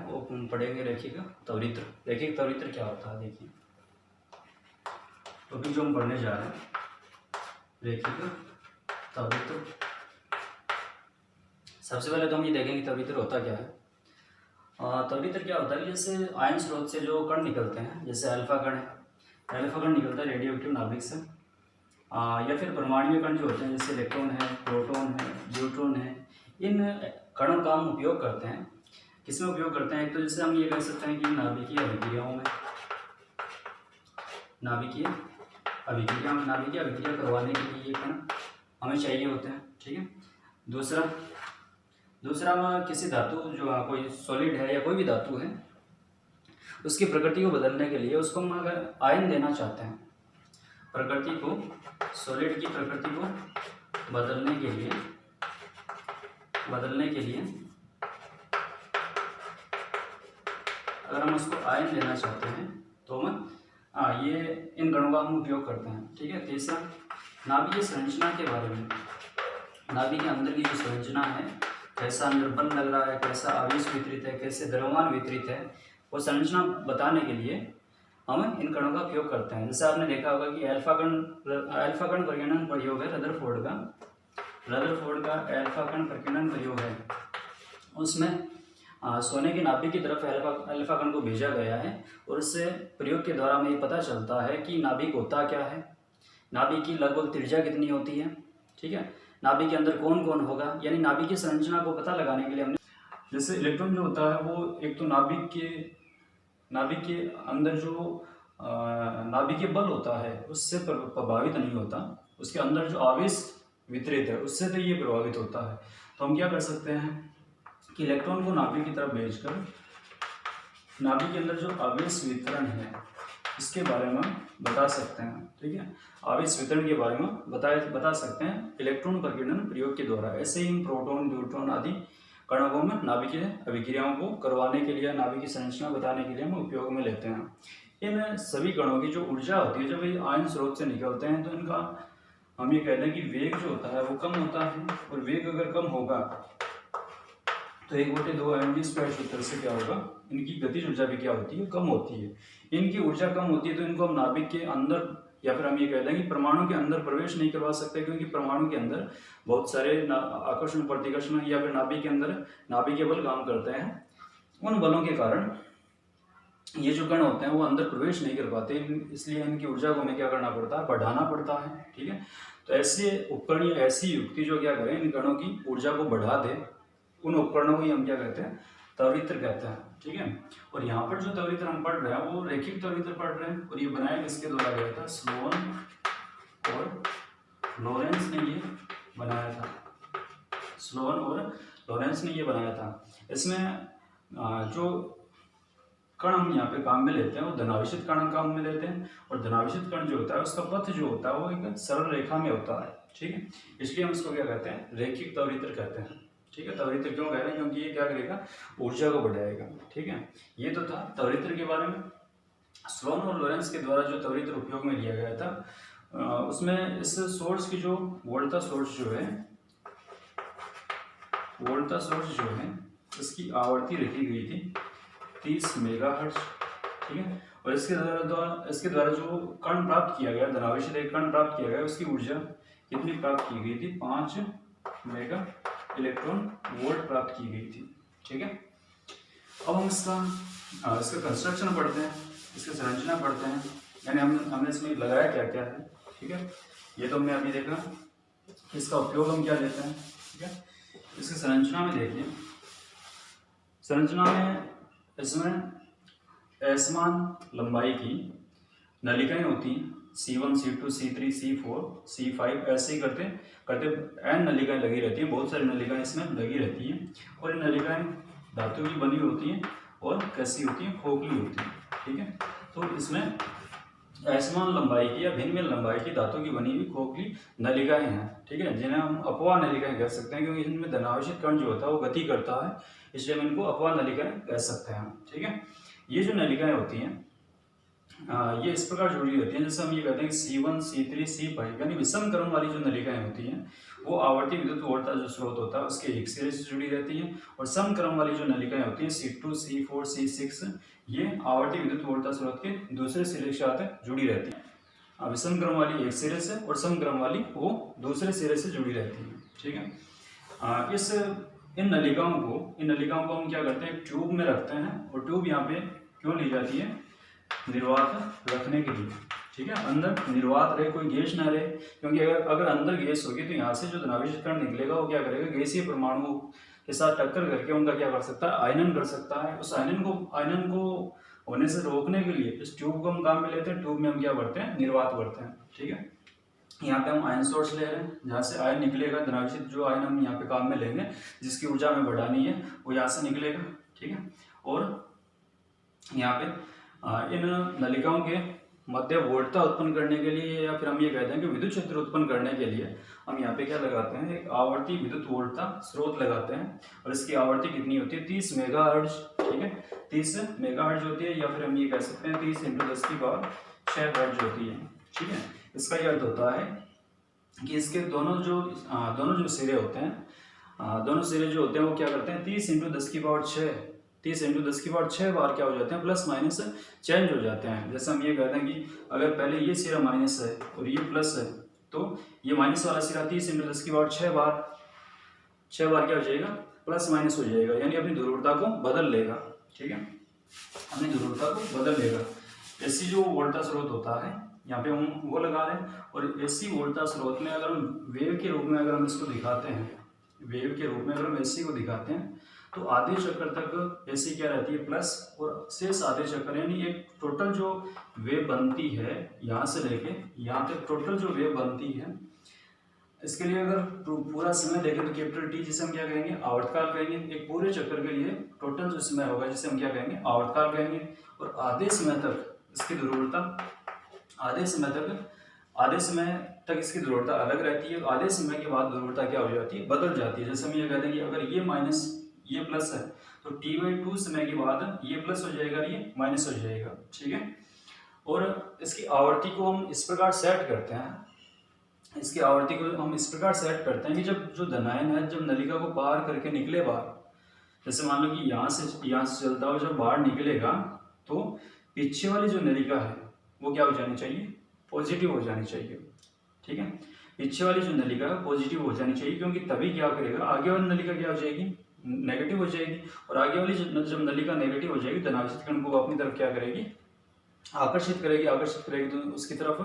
है वो पढ़ेंगे रेखिक त्वरित्र। रेखिक त्वरित्र क्या होता है देखिए, तो अभी जो हम पढ़ने जा रहे हैं रेखिक त्वरित्र। सबसे पहले तो हम ये देखेंगे त्वरित्र होता क्या है। त्वरित्र क्या होता है, जैसे आयन स्रोत से जो कण निकलते हैं, जैसे अल्फा कण है, अल्फा कण निकलता है रेडियोएक्टिव नाभिक से, या फिर परमाणु कण जो होते हैं जैसे इलेक्ट्रॉन है, प्रोटॉन है, न्यूट्रॉन है, इन कणों का हम उपयोग करते हैं। किसमें उपयोग करते हैं, एक तो जैसे हम ये कह सकते हैं कि नाभिकीय अभिक्रियाओं में, नाभिकीय अभिक्रिया करवाने के लिए ये कण हमें चाहिए होते हैं, ठीक है। दूसरा हम किसी धातु जो कोई सॉलिड है या कोई भी धातु है उसकी प्रकृति को बदलने के लिए उसको हम अगर आयन देना चाहते हैं, प्रकृति को, सॉलिड की प्रकृति को बदलने के लिए अगर हम उसको आयन देना चाहते हैं तो हम ये इन कणों का हम उपयोग करते हैं, ठीक है। तीसरा नाभिकीय संरचना के बारे में, नाभिक के अंदर की जो संरचना है, कैसा अंदर बल लग रहा है, कैसा आवेश वितरित है, कैसे द्रव्यमान वितरित है, वो संरचना बताने के लिए हम इन कणों का उपयोग करते हैं। जैसे आपने देखा होगा कि अल्फा कण प्रकीर्णन प्रयोग है रदरफोर्ड का अल्फा कण प्रकीर्णन प्रयोग है, उसमें सोने की नाभिक की तरफ अल्फा कण को भेजा गया है और उससे प्रयोग के द्वारा हमें ये पता चलता है कि नाभिक होता क्या है, नाभिक की लगभग त्रिज्या कितनी होती है, ठीक है, नाभिक के अंदर कौन कौन होगा, यानी नाभिक की संरचना को पता लगाने के लिए हमने, जैसे इलेक्ट्रॉन जो होता है वो एक तो नाभिक के अंदर जो नाभिकीय बल होता है उससे प्रभावित नहीं होता, उसके अंदर जो आवेश वितरित है उससे तो ये प्रभावित होता है। तो हम क्या कर सकते हैं कि इलेक्ट्रॉन को नाभिक की तरफ भेजकर नाभिक के अंदर जो आवेश वितरण है इसके बारे में बता सकते हैं, ठीक है, आवेश वितरण के बारे में बता सकते हैं इलेक्ट्रॉन प्रकीर्णन प्रयोग के द्वारा। ऐसे ही हम प्रोटॉन, न्यूट्रॉन आदि कणों को में नाभिकीय अभिक्रियाओं को करवाने के लिए, नाभिकीय संरचना बताने के लिए हम उपयोग में लेते हैं। इन सभी कणों की जो ऊर्जा होती है जब ये आयन स्रोत से निकलते हैं तो इनका हम ये कहते हैं कि वेग जो होता है वो कम होता है, और वेग अगर कम होगा तो 1/2 mv² सूत्र से क्या होगा, इनकी गतिज ऊर्जा भी क्या होती है, कम होती है। इनकी ऊर्जा कम होती है तो इनको हम नाभिक के अंदर, या फिर हम ये कहते हैं कि परमाणु के अंदर प्रवेश नहीं करवा सकते, क्योंकि परमाणु के अंदर बहुत सारे आकर्षण प्रतिकर्षण या फिर नाभिक के अंदर नाभिकीय बल काम करते हैं। उन बलों के कारण ये जो कण होते हैं वो अंदर प्रवेश नहीं कर पाते, इसलिए इनकी ऊर्जा को हमें क्या करना पड़ता है, बढ़ाना पड़ता है, ठीक है। तो ऐसे उपकरण या ऐसी युक्ति जो क्या करें इन कणों की ऊर्जा को बढ़ा दे, उन उपकरणों को ही हम क्या कहते हैं, त्वरित्र कहते हैं, ठीक है। और यहाँ पर जो त्वरित्र हम पढ़ रहे हैं वो रेखिक त्वरित्र पढ़ रहे हैं, और ये बनाया किसके द्वारा गया था, स्लोन और लॉरेंस ने ये बनाया था, स्लोन और लॉरेंस ने ये बनाया था। इसमें जो कण हम यहाँ पे काम में लेते हैं वो धनावेशित कण काम में लेते हैं, और धनावेशित कण जो होता है उसका पथ जो होता है वो एक सरल रेखा में होता है, ठीक है। इसलिए हम इसको क्या कहते हैं, रेखिक त्वरित्र कहते हैं, ठीक है। त्वरित्र क्यों कह रहे हैं, क्योंकि ये क्या करेगा, ऊर्जा को बढ़ाएगा, ठीक है। ये तो था त्वरित्र के बारे में। स्लोन और लॉरेंस के द्वारा जो त्वरित्र उपयोग में लिया गया था उसमें इस सोर्स की जो वोल्टा सोर्स जो है इसकी आवृत्ति रखी गई थी 30 मेगाहर्ट्ज, ठीक है। और इसके द्वारा जो कण प्राप्त किया गया, धनावेशित एक कण प्राप्त किया गया, उसकी ऊर्जा कितनी प्राप्त की गई थी, 5 मेगा इलेक्ट्रॉन वोल्ट प्राप्त की गई थी, ठीक है। अब हम इसका कंस्ट्रक्शन पढ़ते हैं, इसकी संरचना पढ़ते हैं, यानी हमने इसमें लगाया क्या क्या है, ठीक है। ये तो हमने अभी देखा, इसका उपयोग हम क्या लेते हैं, ठीक है। इसकी संरचना में देखिए, संरचना में इसमें असमान लंबाई की नलिकाएं होती हैं, C1, C2, C3, C4, C5, ऐसे ही करते n नलिकाएं लगी रहती हैं, बहुत सारी नलिकाएं इसमें लगी रहती हैं, और ये नलिकाएं धातु की बनी होती हैं और कैसी होती हैं, खोखली होती हैं, ठीक है। तो इसमें असमान लंबाई की या भिन्न भिन्न लंबाई की धातु की बनी हुई खोखली नलिकाएं हैं, ठीक है, जिन्हें हम अपवाह नलिकाएं कह सकते हैं, क्योंकि इनमें धनावेशित कण जो होता है वो गति करता है, इसलिए हम इनको अपवाह नलिकाएं कह सकते हैं, ठीक है। ये जो नलिकाएं होती हैं ये इस प्रकार जुड़ी होती हैं, जैसे हम ये कहते हैं कि C1 C3 C5 यानी विषम क्रम वाली जो नलिकाएं होती हैं वो आवर्ती विद्युत वोल्टा जो स्रोत होता है उसके एक सिरे से जुड़ी रहती हैं, और सम क्रम वाली जो नलिकाएं होती हैं C2 C4 C6 ये आवर्ती विद्युत वोल्टा स्रोत के दूसरे सिरे के साथ जुड़ी रहती हैं। विषम क्रम वाली एक सिरे से और सम क्रम वाली वो दूसरे सिरे से जुड़ी रहती है। ठीक है। इन नलिकाओं को हम क्या करते हैं, ट्यूब में रखते हैं, और ट्यूब यहाँ पे क्यों ली जाती है, निर्वात रखने के लिए। ठीक है, अंदर निर्वात रहे, कोई गैस ना रहे, क्योंकि अगर अंदर गैस होगी तो यहाँ से जो धनावेशित कण निकलेगा वो क्या करेगा, गैसीय परमाणुओं के साथ टक्कर करके उनका क्या कर सकता है, आयनन कर सकता है। उस आयनन को होने से रोकने के लिए इस ट्यूब को हम काम में लेते हैं। ट्यूब में हम क्या करते हैं, निर्वात करते हैं। ठीक है, यहाँ पे हम आयन सोर्स ले रहे हैं, जहाँ से आयन निकलेगा, धनावेशित जो आयन हम यहाँ पे काम में लेंगे, जिसकी ऊर्जा में बढ़ानी है वो यहाँ से निकलेगा। ठीक है, और यहाँ पे इन नलिकाओं के मध्य वोल्टता उत्पन्न करने के लिए, या फिर हम ये कहते हैं कि विद्युत क्षेत्र उत्पन्न करने के लिए हम यहाँ पे क्या लगाते हैं, एक आवर्ती विद्युत वोल्टता स्रोत लगाते हैं, और इसकी आवर्ती कितनी होती है, 30 मेगाहर्ट्ज। ठीक है, 30 मेगाहर्ट्ज होती है, या फिर हम ये कह सकते हैं 30 × 10⁶ हर्ट्ज होती है। ठीक है, इसका ये अर्थ होता है कि इसके दोनों जो सिरे होते हैं, दोनों सिरे जो होते हैं वो क्या करते हैं, 30 × 10⁶ बार क्या हो जाते हैं, प्लस माइनस चेंज हो जाते हैं। जैसे हम ये कहते हैं कि अगर पहले ये सिरा माइनस है और ये प्लस है, तो ये माइनस वाला सिरा 30 × 10⁶ बार क्या हो जाएगा, प्लस माइनस हो जाएगा, यानी अपनी ध्रुवता को बदल लेगा। ठीक है, अपनी ध्रुवता को बदल लेगा। ऐसी जो वोल्टा स्रोत होता है यहाँ पे हम वो लगा रहे हैं, और ऐसी वोल्टा स्रोत में अगर हम वेव के रूप में अगर हम इसको दिखाते हैं, वेव के रूप में अगर हम एसी को दिखाते हैं, तो आधे चक्कर तक एसी क्या रहती है, प्लस, और शेष आधे चक्कर यानी एक टोटल जो वेव बनती है यहाँ से लेके यहाँ तक टोटल जो वेव बनती है, इसके लिए अगर पूरा समय देखें तो कैपिटल टी, जिसे हम क्या कहेंगे, आवर्तकाल कहेंगे। एक पूरे चक्कर के लिए टोटल जो समय होगा जिसे हम क्या कहेंगे, आवर्तकाल कहेंगे। और आधे समय तक इसकी ध्रुवता आधे समय तक इसकी ध्रुवता अलग रहती है, आधे समय के बाद ध्रुवता क्या हो जाती है, बदल जाती है। जैसे हम ये कहते हैं कि अगर ये माइनस ये प्लस है तो T/2 समय के बाद ये प्लस हो जाएगा, ये माइनस हो जाएगा। ठीक है, और इसकी आवर्ती को हम इस प्रकार सेट करते हैं, कि जब जो धनायन है जब नलिका को पार करके निकले बाहर, जैसे मान लो कि यहाँ से चलता हुआ जब बाहर निकलेगा तो पीछे वाली जो नलिका है वो क्या हो जानी चाहिए, पॉजिटिव हो जानी चाहिए। ठीक है, पीछे वाली जो नलिका है पॉजिटिव हो जानी चाहिए, क्योंकि तभी क्या करेगा, आगे वाली नलिका क्या हो जाएगी, नेगेटिव हो जाएगी। और आगे वाली जब नलिका नेगेटिव हो जाएगी, धनावेशित कण को अपनी तरफ क्या करेगी, आकर्षित करेगी तो उसकी तरफ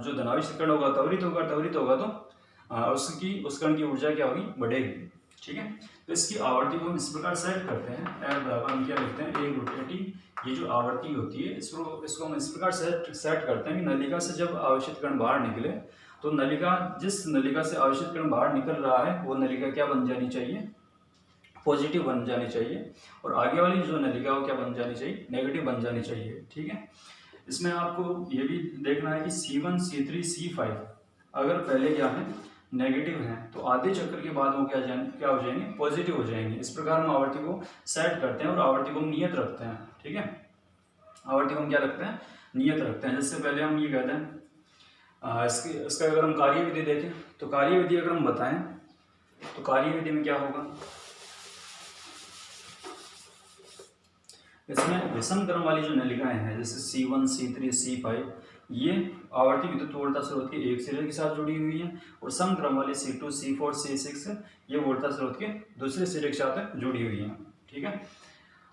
जो धनावेशित कण होगा त्वरित होगा तो उस कण की ऊर्जा क्या होगी, बढ़ेगी। ठीक है, तो इसकी आवर्ती को हम इस प्रकार सेट करते हैं, F बराबर हम क्या लिखते हैं, 1/T। ये जो आवर्ती होती है इसको हम इस प्रकार सेट करते हैं कि नलिका से जब आवेशित कण बाहर निकले तो जिस नलिका से आवेशित कण बाहर निकल रहा है वो नलिका क्या बन जानी चाहिए, पॉजिटिव बन जानी चाहिए, और आगे वाली जो नलिका वो क्या बन जानी चाहिए, नेगेटिव बन जानी चाहिए। ठीक है, इसमें आपको ये भी देखना है कि C1 C3 C5 अगर पहले क्या है, नेगेटिव है, तो आधे चक्कर के बाद वो क्या हो जाएंगे, पॉजिटिव हो जाएंगे। इस प्रकार हम आवर्ती को सेट करते हैं और आवर्ती को हम नियत रखते हैं। ठीक है, आवर्ती को हम क्या रखते हैं, नियत रखते हैं। जैसे पहले हम ये कहते हैं इसका अगर हम कार्यविधि देखें तो कार्यविधि अगर हम बताएं तो कार्यविधि में क्या होगा, इसमें विषम क्रम वाली जो नलिकाएं हैं जैसे C1 C3 C5 ये आवर्ती विद्युत वोल्टा स्रोत के एक सिरे के साथ जुड़ी हुई है, और सम क्रम वाली C2 C4 C6 ये वोल्टा स्रोत के दूसरे सिरे के साथ जुड़ी हुई है। ठीक है,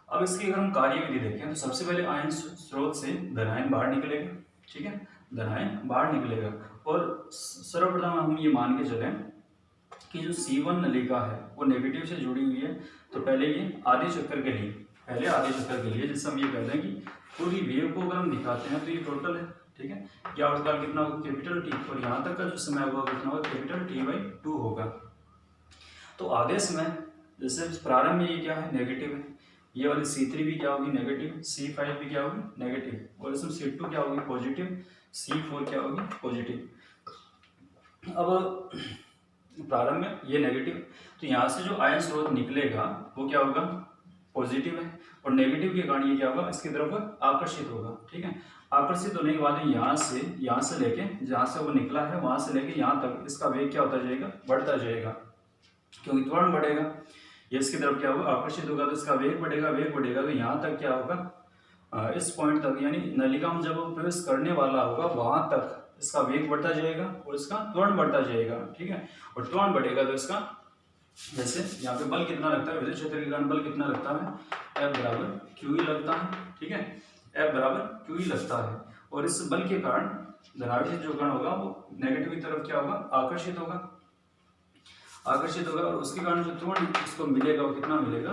अब इसकी अगर हम कार्यविधि देखें तो सबसे पहले आयन स्रोत से धनायन बाहर निकलेगा। ठीक है, धनायन बाहर निकलेगा, और सर्वप्रथम हम ये मान के चलें कि जो C1 नलिका है वो नेगेटिव से जुड़ी हुई है, तो पहले ये आधे चक्कर के लिए जैसे हम ये कहते हैं कि पूरी वेव को अगर हम दिखाते हैं तो ये टोटल है। ठीक है, क्या आवर्तकाल कितना होगा, कैपिटल T, और यहाँ तक का जो समय होगा कितना होगा, कैपिटल T/2 होगा। तो आधे समय जैसे प्रारंभ में ये क्या है, नेगेटिव है, ये वाली C3 भी क्या होगी, नेगेटिव, C5 भी क्या होगी, नेगेटिव, और इसमें C2 क्या होगी, पॉजिटिव, C4 क्या होगी, पॉजिटिव। अब प्रारंभ में ये नेगेटिव, तो यहाँ से जो आयन स्रोत निकलेगा वो क्या होगा, पॉजिटिव है, और नेगेटिव के कारण ये क्या होगा, इसकी तरफ आकर्षित होगा। ठीक है, आकर्षित होने के बाद यहाँ से लेके जहाँ से वो निकला है वहां से लेके यहाँ तक इसका वेग क्या होता जाएगा, बढ़ता जाएगा, क्योंकि त्वरण बढ़ेगा। ये इसकी तरफ क्या होगा, आकर्षित होगा, तो इसका वेग बढ़ेगा, वेग बढ़ेगा तो यहाँ तक क्या होगा, इस पॉइंट तक, यानी नलिका में जब वो प्रवेश करने वाला होगा वहां तक इसका वेग बढ़ता जाएगा और इसका त्वरण बढ़ता जाएगा। ठीक है, और त्वरण बढ़ेगा तो इसका, जैसे यहाँ पे बल कितना लगता है, विद्युत क्षेत्र के कारण बल कितना लगता है, F बराबर QE लगता है। ठीक है, F बराबर QE लगता है, और इस बल के कारण धनावेशित जो कण होगा वो नेगेटिव की तरफ क्या होगा, आकर्षित होगा, और उसके कारण जो त्वरण इसको मिलेगा वो कितना मिलेगा,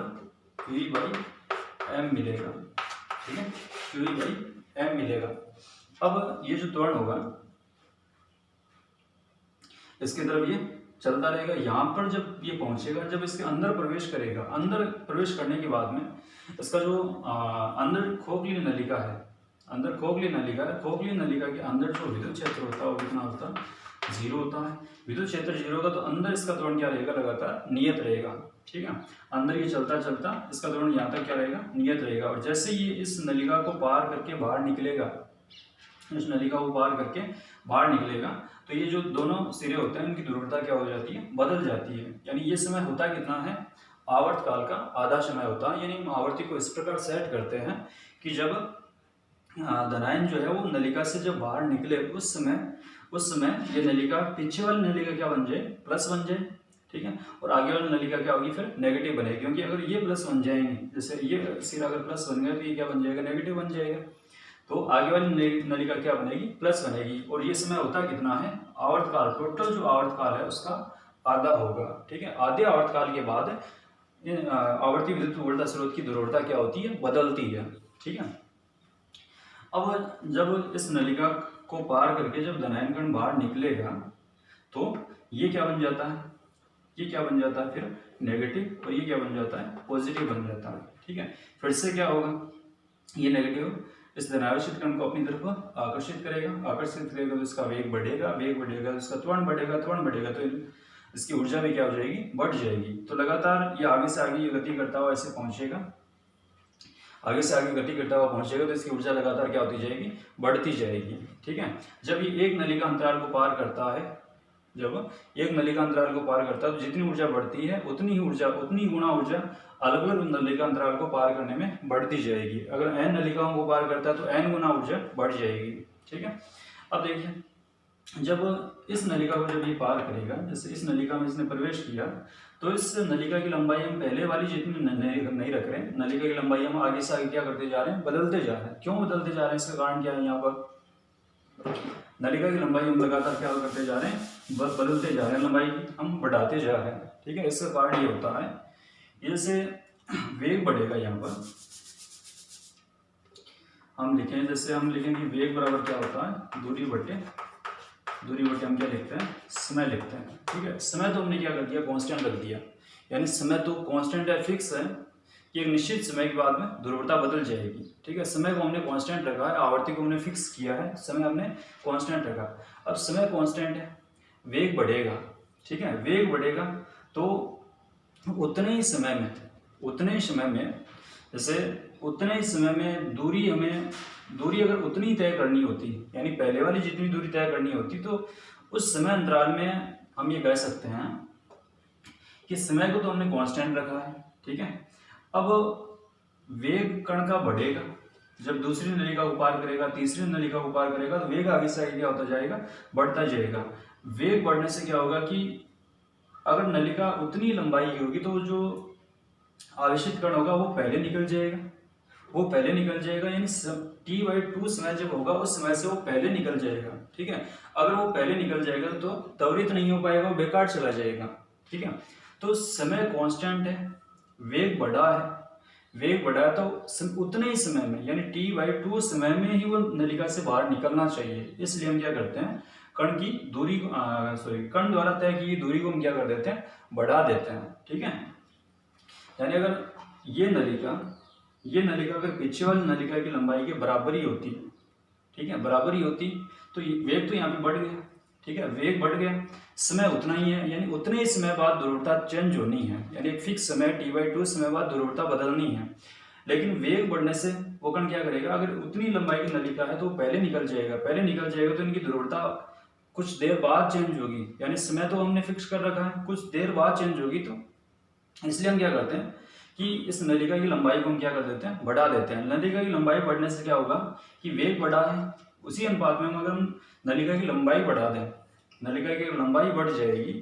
QE/m मिलेगा। ठीक है, QE/m मिलेगा। अब ये जो त्वरण होगा इसकी तरफ ये चलता रहेगा, यहाँ पर जब ये पहुंचेगा, जब इसके अंदर प्रवेश करेगा, अंदर प्रवेश करने के बाद में इसका जो अंदर खोखली नलिका है, खोखली नलिका के अंदर जो विद्युत क्षेत्र होता है वो कितना होता है, 0 होता है। विद्युत क्षेत्र 0 होगा तो अंदर इसका त्वरण क्या रहेगा, लगातार नियत रहेगा। ठीक है, अंदर ये चलता चलता इसका त्वरण यहाँ तक क्या रहेगा, नियत रहेगा। और जैसे ये इस नलिका को पार करके बाहर निकलेगा, तो ये जो दोनों सिरे होते हैं उनकी ध्रुवता क्या हो जाती है, बदल जाती है। यानी ये समय होता कितना है, आवर्त काल का आधा समय होता है। यानी हम आवर्ती को इस प्रकार सेट करते हैं कि जब धनायन जो है वो नलिका से जब बाहर निकले उस समय ये नलिका, पीछे वाली नलिका क्या बन जाए, प्लस बन जाए। ठीक है, और आगे वाली नलिका क्या होगी, फिर नेगेटिव बनेगी, क्योंकि अगर ये प्लस बन जाएंगे, जैसे ये सिरा अगर प्लस बन गया तो ये क्या बन जाएगा, नेगेटिव बन जाएगा। तो आगे वाली नलिका क्या बनेगी, प्लस बनेगी। और ये समय होता कितना है, आवर्तकाल, टोटल जो आवर्तकाल है उसका आधा होगा। ठीक है, आधे आवर्तकाल के बाद आवर्ती विद्युत उर्वरता स्रोत की ध्रुवता क्या होती है, बदलती है। ठीक है, अब जब इस नलिका को पार करके जब धनायन कण बाहर निकलेगा तो ये क्या बन जाता है, फिर नेगेटिव, और ये क्या बन जाता है, पॉजिटिव बन जाता है। ठीक है, फिर से क्या होगा, ये नेगेटिव इस धनावेशित कण को अपनी तरफ आकर्षित करेगा तो इसका वेग बढ़ेगा, तो इसका त्वरण बढ़ेगा तो इसकी ऊर्जा भी क्या हो जाएगी, बढ़ जाएगी। तो लगातार ये आगे से आगे ये गति करता हुआ ऐसे पहुंचेगा, तो इसकी ऊर्जा लगातार क्या होती जाएगी, बढ़ती जाएगी। ठीक है, जब ये एक नलिका अंतराल को पार करता है, तो जितनी ऊर्जा बढ़ती है उतनी गुना ऊर्जा अलग अलग नलिका अंतराल को पार करने में बढ़ती जाएगी। अगर n नलिकाओं को पार करता है तो n गुना ऊर्जा बढ़ जाएगी। ठीक है, अब देखिए, जब इस नलिका को जब ये पार करेगा, जैसे इस नलिका में इसने प्रवेश किया, तो इस नलिका की लंबाई हम पहले वाली जितनी नहीं रख रहे हैं, नलिका की लंबाई हम आगे से आगे क्या करते जा रहे हैं, बदलते जा रहे हैं। क्यों बदलते जा रहे हैं, इसका कारण क्या है, यहाँ पर नलिका की लंबाई हम लगातार क्या करते जा रहे हैं, बदलते जा रहे हैं, लंबाई हम बढ़ाते जा रहे हैं। ठीक है, इसका कारण ये होता है, जैसे वेग बढ़ेगा, यहाँ पर हम लिखें, जैसे हम लिखेंगे वेग बराबर क्या होता है, दूरी बटे हम क्या लिखते हैं, समय लिखते हैं। ठीक है, समय तो हमने क्या कर दिया, कांस्टेंट रख दिया, यानी समय तो कांस्टेंट है, फिक्स है कि एक निश्चित समय के बाद में ध्रुवता बदल जाएगी। ठीक है, समय को हमने कांस्टेंट रखा है, आवर्ती को हमने फिक्स किया है, समय हमने कांस्टेंट रखा। अब समय कांस्टेंट है, वेग बढ़ेगा। ठीक है, वेग बढ़ेगा तो उतने ही समय में दूरी अगर उतनी तय करनी होती, यानी पहले वाली जितनी दूरी तय करनी होती, तो उस समय अंतराल में हम ये कह सकते हैं कि समय को तो हमने कांस्टेंट रखा है। ठीक है, अब वेग कण का बढ़ेगा, जब दूसरी नलिका को पार करेगा, तीसरी नलिका को पार करेगा, तो वेग आगे से आगे क्या होता जाएगा, बढ़ता जाएगा। वेग बढ़ने से क्या होगा कि अगर नलिका उतनी लंबाई की होगी तो जो आवेशित कण होगा वो पहले निकल जाएगा, यानी T/2 समय जब होगा उस समय से वो पहले निकल जाएगा। ठीक है, अगर वो पहले निकल जाएगा तो त्वरित नहीं हो पाएगा, वो बेकार चला जाएगा। ठीक है, तो समय कांस्टेंट है, वेग बढ़ा है तो उतने ही समय में, यानी T/2 समय में ही वो नलिका से बाहर निकलना चाहिए। इसलिए हम क्या करते हैं, कण द्वारा तय की दूरी को हम क्या कर देते हैं, बढ़ा देते हैं। ठीक है, यानी अगर ये नलिका अगर पीछे वाली नलिका की लंबाई के बराबर ही होती, ठीक है, तो वेग तो यहाँ पे बढ़ गया। ठीक है, वेग बढ़ गया, समय उतना ही है, यानी उतने ही समय बाद ध्रुवता चेंज होनी है, यानी एक फिक्स समय T/2 समय बाद ध्रुवता बदलनी है। लेकिन वेग बढ़ने से वो कण क्या करेगा, अगर उतनी लंबाई की नलिका है तो वो पहले निकल जाएगा तो इनकी ध्रुवता कुछ देर बाद चेंज होगी, यानी समय तो हमने फिक्स कर रखा है, कुछ देर बाद चेंज होगी। तो इसलिए हम क्या करते हैं कि इस नलिका की लंबाई को हम क्या कर देते हैं, बढ़ा देते हैं। नलिका की लंबाई बढ़ने से क्या होगा कि वेग बढ़ा है, उसी अनुपात में अगर हम नलिका की लंबाई बढ़ा दें, नलिका की लंबाई बढ़ जाएगी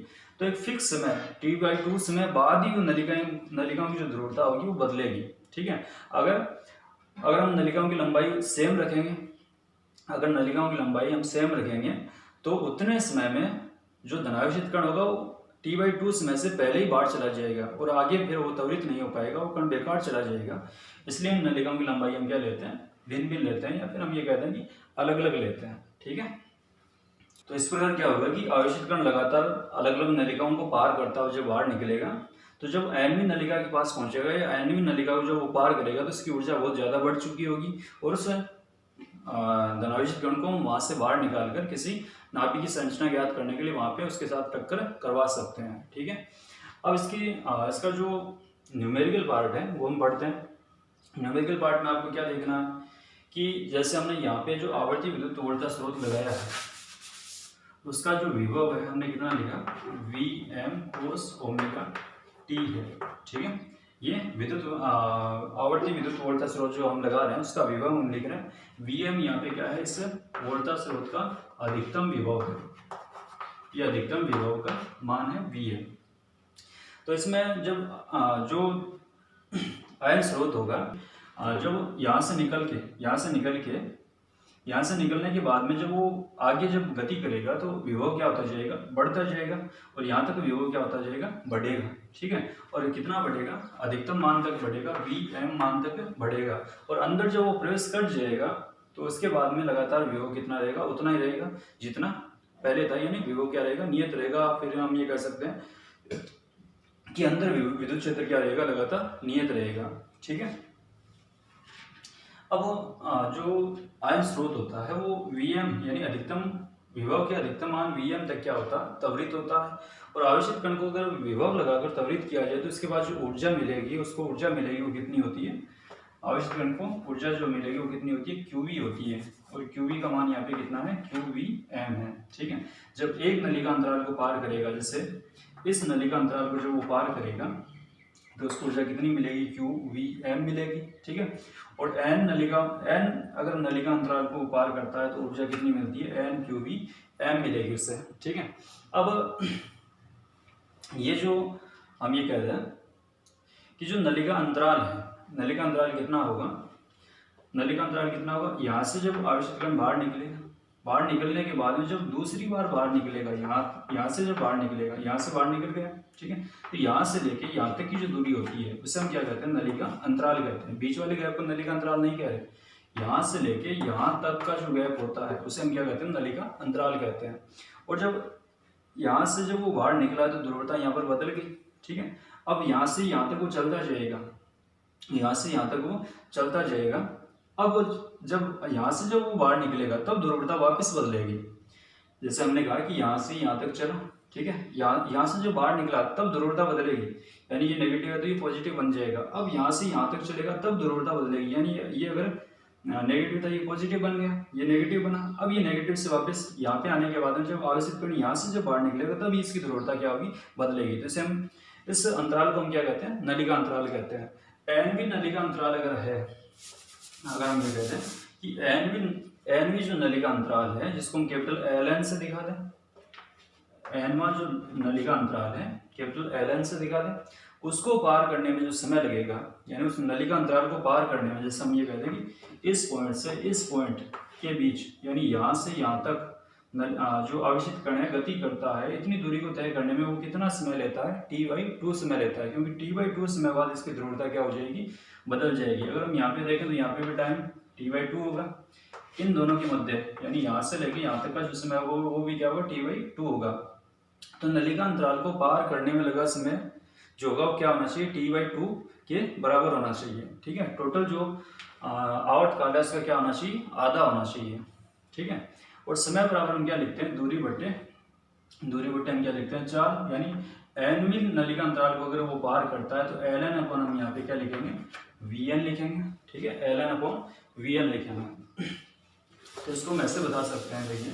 तो एक फिक्स समय T/2 समय बाद ही वो नलिकाओं की जो ध्रुवता होगी वो बदलेगी। ठीक है, अगर हम नलिकाओं की लंबाई सेम रखेंगे, अगर नलिकाओं की लंबाई हम सेम रखेंगे तो उतने समय में जो धनावेशित कण होगा वो T/2 समय से पहले ही बाहर चला जाएगा और आगे फिर वो त्वरित नहीं हो पाएगा, वो कण बेकार चला जाएगा। इसलिए इन नलिकाओं की लंबाई हम क्या लेते हैं, भिन्न भिन्न लेते हैं, या फिर हम ये कहते हैं कि अलग अलग लेते हैं। ठीक है, तो इस प्रकार क्या होगा कि आवेशित कण लगातार अलग अलग नलिकाओं को पार करता हुआ जब बाहर निकलेगा तो जब nवीं नलिका के पास पहुंचेगा या nवीं नलिका को जब वो पार करेगा तो इसकी ऊर्जा बहुत ज्यादा बढ़ चुकी होगी और उस धनावेशित कण को वहां से बाहर निकालकर किसी नाभिक की संरचना ज्ञात करने के लिए वहां पे उसके साथ टक्कर करवा सकते हैं। ठीक है, अब इसका जो न्यूमेरिकल पार्ट है वो हम पढ़ते हैं। न्यूमेरिकल पार्ट में आपको क्या देखना है कि जैसे हमने यहाँ पे जो आवर्ती विद्युत उर्जा स्रोत लगाया है उसका जो विभव है हमने कितना लिखा, Vm cos ओमेगा t है। ठीक है, ये आवर्ती विद्युत वोल्टा स्रोत जो हम लगा रहे हैं उसका विभव हम लिख रहे हैं Vm। यहाँ पे क्या है, इस वोल्टा स्रोत का अधिकतम विभव है, ये अधिकतम विभव का मान है Vm। तो इसमें जब जो आयन स्रोत होगा जब यहाँ से निकलने के बाद में जब वो आगे जब गति करेगा तो विभव क्या होता जाएगा, बढ़ता जाएगा और यहाँ तक विभव क्या होता जाएगा, बढ़ेगा। ठीक है, और कितना बढ़ेगा, अधिकतम मान तक बढ़ेगा, Vm मान तक बढ़ेगा और अंदर जब वो प्रवेश कर जाएगा तो उसके बाद में लगातार विभव कितना रहेगा, उतना ही रहेगा जितना पहले था, यानी विभव क्या रहेगा, नियत रहेगा। फिर हम ये कह सकते हैं कि अंदर विद्युत क्षेत्र क्या रहेगा, लगातार नियत रहेगा। ठीक है, अब जो आयन स्रोत होता है वो Vm यानी अधिकतम विभव के अधिकतम मान Vm तक क्या होता है, त्वरित होता है। और आवेशित कण को अगर विभव लगाकर त्वरित किया जाए तो इसके बाद जो ऊर्जा मिलेगी वो कितनी होती है, आवेशित कण को ऊर्जा जो मिलेगी वो कितनी होती है, QV होती है। और QV का मान यहाँ पे कितना है, QVm है। ठीक है, जब एक नलिका अंतराल को पार करेगा, जैसे इस नलिका अंतराल को जब वो पार करेगा तो उसको ऊर्जा कितनी मिलेगी, QVm मिलेगी। ठीक है, और n अगर नलिका अंतराल को पार करता है तो ऊर्जा कितनी मिलती है, nQVm मिलेगी उससे। ठीक है, अब ये जो हम ये कह रहे हैं कि जो नलिका अंतराल है, नलिका अंतराल कितना होगा, यहाँ से जब आवेशित कण बाहर निकलेगा, बाहर निकलने के बाद में जब दूसरी बार बाहर निकलेगा, यहाँ से जब बाहर निकलेगा, यहाँ से बाहर निकल गया। ठीक है, तो यहाँ से लेके यहाँ तक की जो दूरी होती है उसे हम क्या कहते हैं, नलिका अंतराल कहते हैं। बीच वाले गैप को नलिका अंतराल नहीं कह रहे, यहाँ से लेके यहाँ तक का जो गैप होता है उसे हम क्या कहते हैं, नलिका अंतराल कहते हैं। और जब यहाँ से जब वो बाहर निकला तो ध्रुवता यहाँ पर बदल गई। ठीक है, अब यहाँ से यहाँ तक वो चलता जाएगा, यहाँ से यहाँ तक वो चलता जाएगा। अब जब यहाँ से जब वो बाहर निकलेगा तब ध्रुवता वापस बदलेगी। जैसे हमने कहा कि यहाँ से यहाँ तक चला, ठीक है, यहाँ से जो बाहर निकला तब ध्रुवता बदलेगी, यानी ये नेगेटिव है तो ये पॉजिटिव बन जाएगा। अब यहाँ से यहाँ तक चलेगा तब ध्रुवता बदलेगी, यानी ये अगर नेगेटिव था ये पॉजिटिव बन गया, ये नेगेटिव बना। अब ये नेगेटिव से वापस यहाँ पे आने के बाद में जब आवेशित कण यहाँ से जब बाहर निकलेगा तब इसकी ध्रुवता क्या होगी, बदलेगी। तो इसे हम इस अंतराल को हम क्या कहते हैं, नलिका अंतराल कहते हैं। एन भी नलिका अंतराल अगर है, अगर हम ये कहते हैं कि एनवी जो नलिका अंतराल है जिसको हम कैपिटल Ln से दिखा दें, एनवा जो नलिका अंतराल है कैपिटल Ln से दिखा दें, उसको पार करने में जो समय लगेगा, यानी उस नलिका अंतराल को पार करने में, जैसे हम ये कहते हैं कि इस पॉइंट से इस पॉइंट के बीच, यानी यहाँ से यहाँ तक जो आवेशित कण है गति करता है, इतनी दूरी को तय करने में वो कितना समय लेता है, T/2 समय लेता है। क्योंकि T/2 समय बाद इसकी ध्रुवता क्या हो जाएगी, बदल जाएगी। अगर हम यहाँ पे देखें तो यहाँ पे भी टाइम T/2 होगा, इन दोनों के मध्य यानी यहाँ से लेके यहाँ तक का जो समय है वो भी क्या होगा, T/2 होगा। तो नलिका अंतराल को पार करने में लगा समय जो होगा वो क्या होना चाहिए, T/2 के बराबर होना चाहिए। ठीक है, टोटल जो आवर्त काल है इसका क्या होना चाहिए, आधा होना चाहिए। ठीक है, और समय बराबर हम क्या लिखते हैं, दूरी बट्टे हम क्या लिखते हैं, 4, यानी nवीं नलिका अंतराल को अगर वो पार करता है तो Ln अपन हम यहाँ पे क्या लिखेंगे, वी एन लिखेंगे, ठीक है, L N upon V N लिखेंगे। तो इसको हम ऐसे बता सकते हैं, देखिए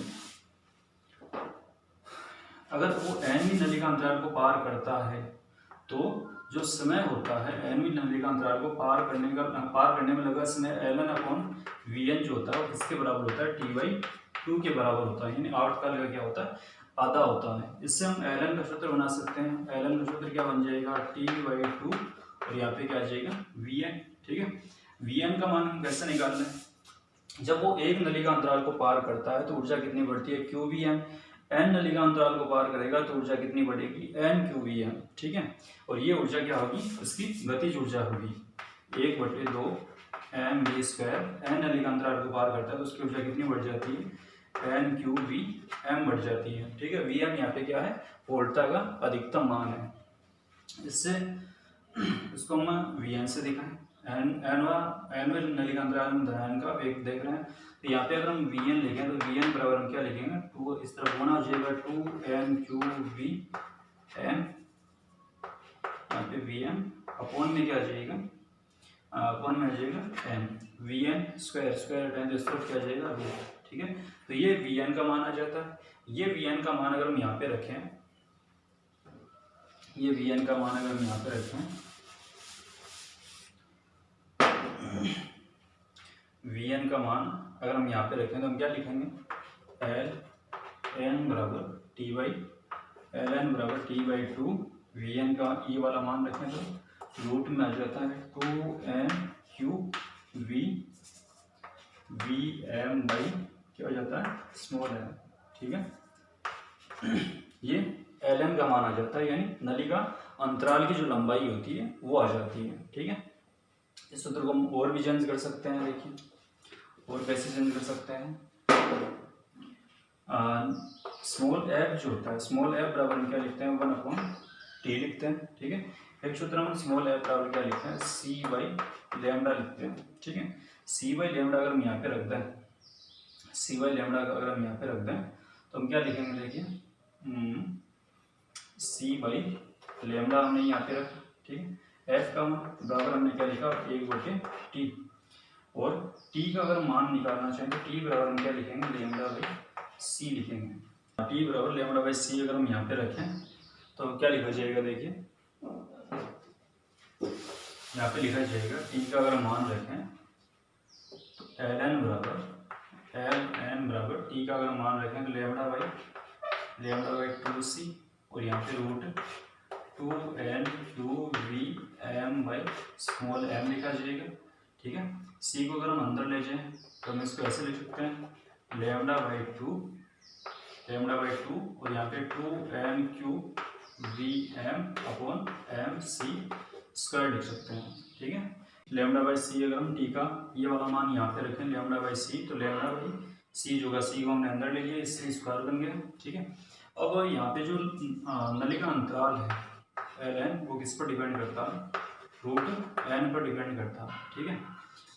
अगर वो एनवीं नलिका अंतराल को पार करता है तो जो समय होता है एनवीं नलिका अंतराल को पार करने में लगा समय L N upon V N जो होता है वो किसके बराबर होता है, टी बाई टू के बराबर होता है, यानी आवर्त काल का क्या होता है, आधा होता है। इससे हम एल एन का सूत्र बना सकते हैं, एल एन का सूत्र क्या बन जाएगा, टी बाई टू और यहाँ पे क्या आ जाएगा वी एन, ठीक है। वी एन का मान हम कैसे निकाल रहे हैं, जब वो एक नलिका अंतराल को पार करता है तो ऊर्जा कितनी बढ़ती है, क्यू वी एम। एन नलिका अंतराल को पार करेगा तो ऊर्जा कितनी बढ़ेगी, एन क्यू वी एम, ठीक है। और ये ऊर्जा क्या होगी, उसकी गतिज ऊर्जा होगी 1/2 एम वी स्क्वायर। एन नलिका अंतराल को पार करता है तो उसकी ऊर्जा कितनी बढ़ जाती है, एन क्यू वी एम बढ़ जाती है, ठीक है। वी एम यहाँ पे क्या है, वोल्टता का अधिकतम मान है। इससे इसको हम वी एन से दिखाएं, एन नलिका अंतराल में धनायन का वेग देख रहे हैं, तो यहाँ पे अगर हम वी एन लिखें तो वी एन बराबर हम क्या लिखेंगे, टू, इस तरफ होना हो जाएगा 2 क्यू वी एम, यहाँ पे वी एम अपॉन में क्या आ जाएगा, अपॉन में आ जाएगा M, V N square, square हटाएं तो इस तरफ क्या आ जाएगा रूट, ठीक है। तो ये वी एन का मान आ जाता है। ये वी एन का मान अगर हम यहाँ पे रखें, ये वी एन का मान अगर हम यहाँ पे रखें, वी एन का मान अगर हम यहाँ पे रखें तो हम क्या लिखेंगे, एल एन बराबर टी बाई, एल एन बराबर T by two, V N का ई वाला मान रखें तो रूट में आ जाता है 2 Q V V M by क्या हो जाता है, स्मॉल एम, ठीक है। ये एल एन का मान आ जाता है, यानी नलिका अंतराल की जो लंबाई होती है वो आ जाती है, ठीक है। इस सूत्र को हम और भी चेंज कर सकते हैं, देखिए और कैसे चेंज कर सकते हैं, स्मॉल एफ जो होता है, स्मॉल एफ बराबर हम क्या लिखते हैं, 1 अपॉन टी लिखते हैं, ठीक है। एक सूत्र हम स्मॉल एफ बराबर क्या लिखते हैं, सी बाई लेमडा लिखते हैं, ठीक है। सी बाई लेमडा अगर हम यहाँ पे रख दें, सी बाई लेमडा अगर हम यहाँ पे रख दें तो हम क्या लिखेंगे, देखिए सी बाई लेमडा हमने यहाँ पे रखा, ठीक है। एफ का बराबर हमने क्या लिखा, 1/टी, और टी का अगर मान निकालना चाहें तो टी बराबर हम क्या लिखेंगे, लेमडा बाई सी लिखेंगे। टी बराबर लेमडा बाई सी अगर हम यहाँ पे रखें तो क्या लिखा जाएगा, देखिए यहाँ पे लिखा जाएगा टी का अगर मान रखें तो एल एन बराबर टी का अगर मान रखें तो लेमडा बाई 2c और यहाँ पे root 2n Q V M by small M लिखा जाएगा, ठीक है। सी को अगर हम अंदर ले जाएं तो हम इसको ऐसे लिख सकते हैं, लेमडा बाई टू और यहाँ पे 2n Q V M upon M C square लिख सकते हैं, ठीक है। लेमडा बाई सी अगर हम टी का ये वाला मान यहाँ पे रखें, लेमडा बाई सी, तो लेमडा बाई सी जो होगा, सी को हमने अंदर ले लिया, इससे स्क्वायर बन गया, ठीक है। अब यहाँ पे जो नलिका अंतराल है एल एन वो किस पर डिपेंड करता है, रूट एन पर डिपेंड करता है, ठीक है।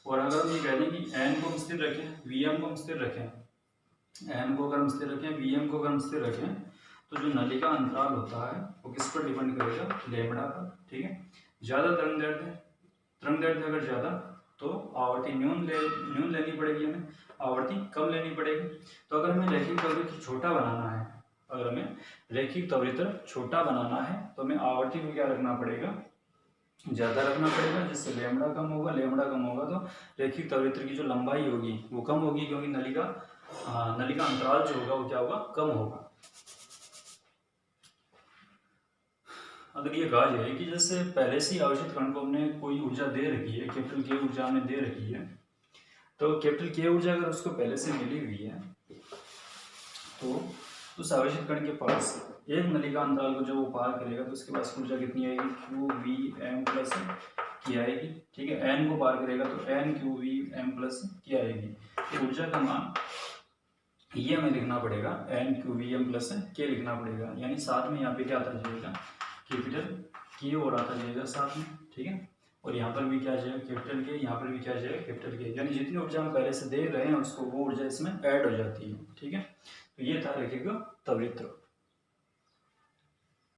और अगर हम ये कह दें कि एन को हम स्थिर रखें, वी एम को हम स्थिर रखें, एन को अगर हम स्थिर रखें, वी एम को अगर हम स्थिर रखें, तो जो नलिका अंतराल होता है वो किस पर डिपेंड करेगा, लेमडा पर, ठीक है। ज़्यादा तरंग दैर्ध्य अगर ज़्यादा तो आवर्ती न्यून लेनी पड़ेगी, हमें आवर्ती कम लेनी पड़ेगी। तो अगर हमें रैखिक त्वरित छोटा बनाना है, अगर हमें रैखिक त्वरित छोटा बनाना है तो हमें आवर्ती को क्या रखना पड़ेगा, ज़्यादा रखना पड़ेगा, जिससे लेमडा कम होगा तो रैखिक त्वरित की जो लंबाई होगी वो कम होगी, क्योंकि नलिका अंतराल जो होगा वो क्या होगा, कम होगा। अगर ये कहा जाए कि जैसे पहले से आवेशित कण को हमने कोई ऊर्जा दे रखी है, कैपिटल के ऊर्जा हमें दे रखी है, तो कैपिटल के ऊर्जा अगर उसको पहले से मिली हुई है तो उस आवेशित कण के पास एक नलिका अंतराल को जो वो पार करेगा तो उसके पास ऊर्जा कितनी आएगी, क्यू वी एम प्लस की आएगी, ठीक है। एन को पार करेगा तो N Q V M plus की आएगी। तो ऊर्जा का मान ये हमें लिखना पड़ेगा, N Q V M plus के लिखना पड़ेगा, यानी साथ में यहाँ पे क्या आता जाएगा, कैपिटल के और आता जाएगा साथ में, ठीक है। और यहाँ पर भी क्या जाएगा, कैपिटल के, यहाँ पर भी क्या जाएगा, कैपिटल के, यानी जितनी ऊर्जा हम पहले से दे रहे हैं उसको वो ऊर्जा इसमें ऐड हो जाती है, ठीक है। तो ये था रैखिक त्वरित।